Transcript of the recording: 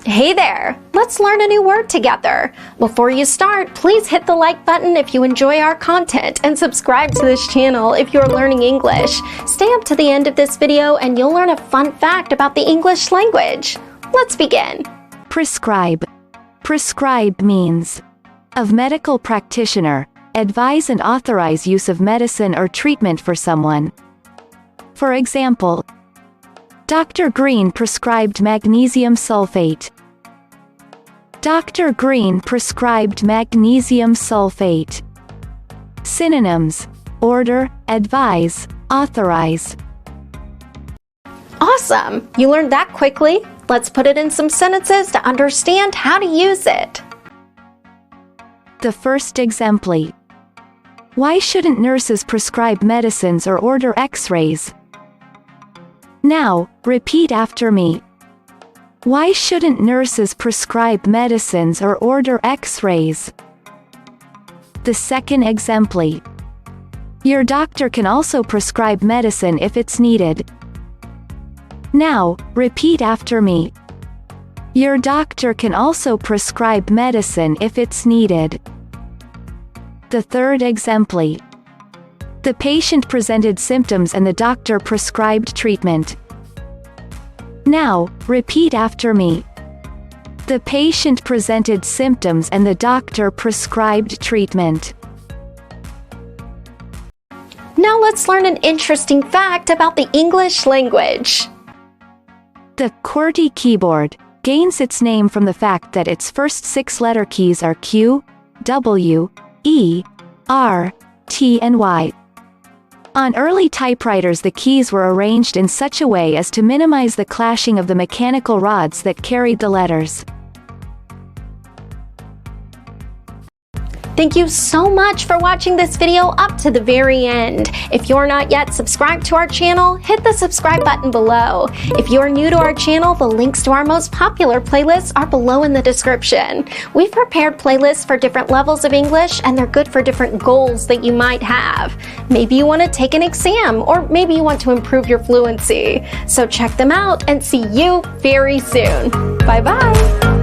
Hey there! Let's learn a new word together. Before you start, please hit the like button if you enjoy our content and subscribe to this channel if you're learning English. Stay up to the end of this video and you'll learn a fun fact about the English language. Let's begin. Prescribe. Prescribe means of medical practitioner, advise and authorize use of medicine or treatment for someone. For example, Dr. Green prescribed magnesium sulfate. Dr. Green prescribed magnesium sulfate. Synonyms: order, advise, authorize. Awesome! You learned that quickly. Let's put it in some sentences to understand how to use it. The first exemplar. Why shouldn't nurses prescribe medicines or order X-rays? Now, repeat after me. Why shouldn't nurses prescribe medicines or order X-rays? The second exemplar. Your doctor can also prescribe medicine if it's needed. Now, repeat after me. Your doctor can also prescribe medicine if it's needed. The third exemplar. The patient presented symptoms and the doctor prescribed treatment. Now, repeat after me. The patient presented symptoms and the doctor prescribed treatment. Now let's learn an interesting fact about the English language. The QWERTY keyboard gains its name from the fact that its first 6 letter keys are Q, W, E, R, T and Y. On early typewriters, the keys were arranged in such a way as to minimize the clashing of the mechanical rods that carried the letters. Thank you so much for watching this video up to the very end. If you're not yet subscribed to our channel, hit the subscribe button below. If you're new to our channel, the links to our most popular playlists are below in the description. We've prepared playlists for different levels of English, and they're good for different goals that you might have. Maybe you want to take an exam, or maybe you want to improve your fluency. So check them out and see you very soon. Bye-bye.